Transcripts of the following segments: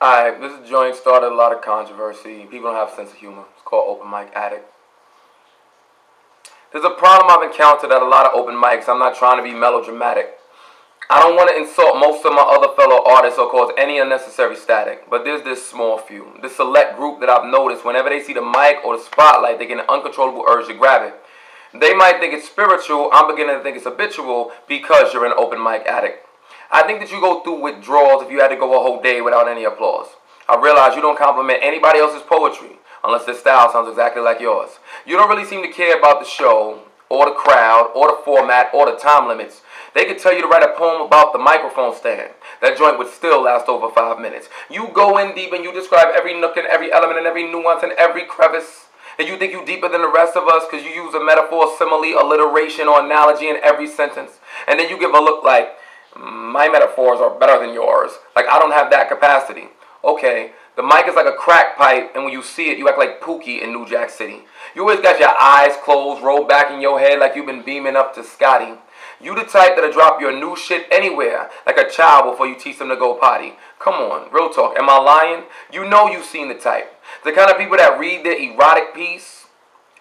Alright, this joint started a lot of controversy. People don't have a sense of humor. It's called open mic addict. There's a problem I've encountered at a lot of open mics. I'm not trying to be melodramatic. I don't want to insult most of my other fellow artists or cause any unnecessary static, but there's this small few, this select group that I've noticed whenever they see the mic or the spotlight, they get an uncontrollable urge to grab it. They might think it's spiritual. I'm beginning to think it's habitual because you're an open mic addict. I think that you go through withdrawals if you had to go a whole day without any applause. I realize you don't compliment anybody else's poetry unless their style sounds exactly like yours. You don't really seem to care about the show or the crowd or the format or the time limits. They could tell you to write a poem about the microphone stand. That joint would still last over 5 minutes. You go in deep and you describe every nook and every element and every nuance and every crevice. And you think you're deeper than the rest of us because you use a metaphor, simile, alliteration, or analogy in every sentence. And then you give a look like, my metaphors are better than yours. Like I don't have that capacity. Okay, the mic is like a crack pipe, and when you see it, you act like Pookie in New Jack City. You always got your eyes closed, rolled back in your head like you've been beaming up to Scotty. You the type that'll drop your new shit anywhere, like a child before you teach them to go potty. Come on, real talk, am I lying? You know you've seen the type. The kind of people that read their erotic piece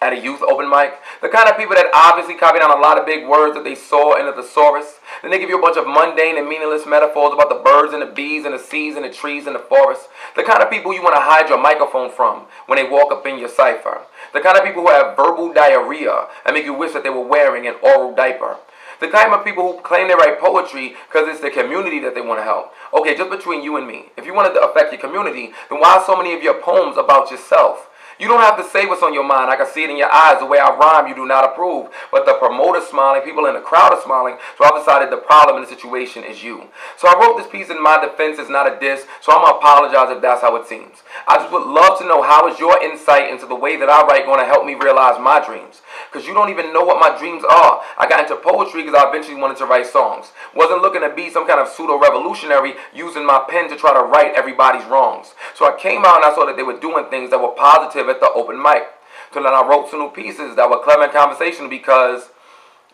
at a youth open mic. The kind of people that obviously copy down a lot of big words that they saw in a thesaurus. Then they give you a bunch of mundane and meaningless metaphors about the birds and the bees and the seas and the trees and the forest. The kind of people you want to hide your microphone from when they walk up in your cipher. The kind of people who have verbal diarrhea and make you wish that they were wearing an oral diaper. The kind of people who claim they write poetry because it's the community that they want to help. Okay, just between you and me, if you wanted to affect your community, then why so many of your poems about yourself? You don't have to say what's on your mind. I can see it in your eyes. The way I rhyme, you do not approve. But the promoter's smiling, people in the crowd are smiling, so I've decided the problem in the situation is you. So I wrote this piece in my defense. It's not a diss, so I'm going to apologize if that's how it seems. I just would love to know how is your insight into the way that I write going to help me realize my dreams. Because you don't even know what my dreams are. I got into poetry because I eventually wanted to write songs. Wasn't looking to be some kind of pseudo-revolutionary using my pen to try to right everybody's wrongs. So I came out and I saw that they were doing things that were positive at the open mic. So then I wrote some new pieces that were clever and conversational because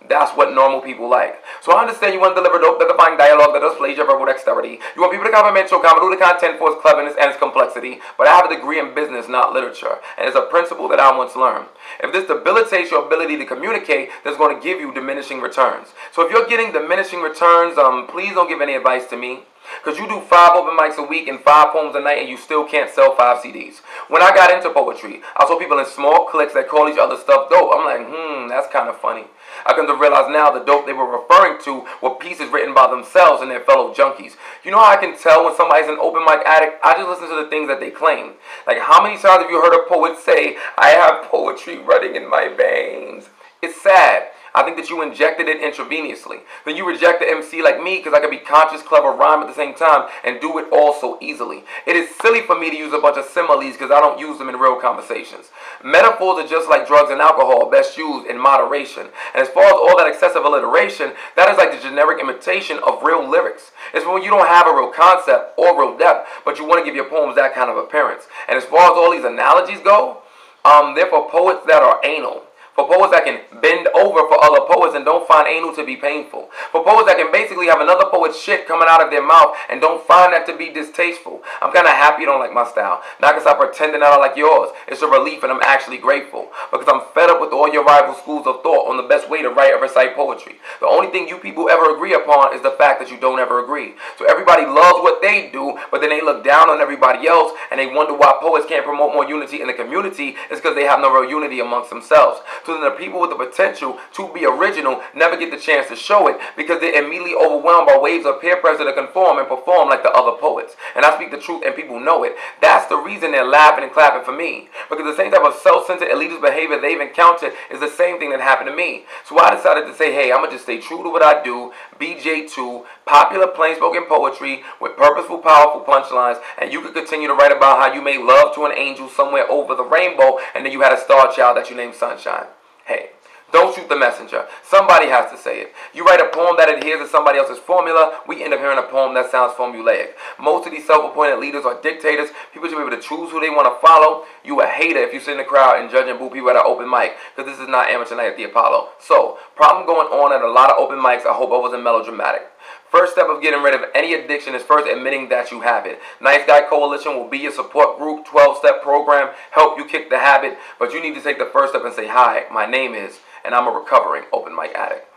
that's what normal people like. So I understand you want to deliver dope, that define dialogue that displays your verbal dexterity. You want people to compliment your comedy, the content for its cleverness and its complexity. But I have a degree in business, not literature. And it's a principle that I once learned. If this debilitates your ability to communicate, that's going to give you diminishing returns. So if you're getting diminishing returns, please don't give any advice to me. Because you do 5 open mics a week and 5 poems a night and you still can't sell 5 CDs. When I got into poetry, I saw people in small cliques that call each other stuff dope. I'm like, that's kind of funny. I come to realize now the dope they were referring to were pieces written by themselves and their fellow junkies. You know how I can tell when somebody's an open mic addict? I just listen to the things that they claim. Like how many times have you heard a poet say, I have poetry running in my veins? It's sad. I think that you injected it intravenously. Then you reject the MC like me because I can be conscious, clever, rhyme at the same time and do it all so easily. It is silly for me to use a bunch of similes because I don't use them in real conversations. Metaphors are just like drugs and alcohol, best used in moderation. And as far as all that excessive alliteration, that is like the generic imitation of real lyrics. It's when you don't have a real concept or real depth, but you want to give your poems that kind of appearance. And as far as all these analogies go, they're for poets that are anal. For poets that can bend over for other poets and don't find anal to be painful. For poets that can basically have another poet's shit coming out of their mouth and don't find that to be distasteful. I'm kind of happy you don't like my style. Not because I'm pretending I don't like yours. It's a relief and I'm actually grateful. Because I'm fed up with all your rival schools of thought on the best way to write or recite poetry. The only thing you people ever agree upon is the fact that you don't ever agree. So everybody loves what they do, but then they look down on everybody else and they wonder why poets can't promote more unity in the community. It's because they have no real unity amongst themselves. So then the people with the potential to be original never get the chance to show it because they're immediately overwhelmed by waves of peer pressure to conform and perform like the other poets. And I speak the truth and people know it. That's the reason they're laughing and clapping for me. Because the same type of self-centered elitist behavior they've encountered is the same thing that happened to me. So I decided to say, hey, I'm going to just stay true to what I do, BJ2, popular plain-spoken poetry with purposeful, powerful punchlines, and you could continue to write about how you made love to an angel somewhere over the rainbow and then you had a star child that you named Sunshine. Hey, don't shoot the messenger. Somebody has to say it. You write a poem that adheres to somebody else's formula, we end up hearing a poem that sounds formulaic. Most of these self-appointed leaders are dictators. People should be able to choose who they want to follow. You a hater if you sit in the crowd and judge and boo people at an open mic, because this is not amateur night at the Apollo. So, problem going on at a lot of open mics. I hope I wasn't melodramatic. First step of getting rid of any addiction is first admitting that you have it. Nice Guy Coalition will be your support group, 12-step program, help you kick the habit, but you need to take the first step and say, hi, my name is, and I'm a recovering open mic addict.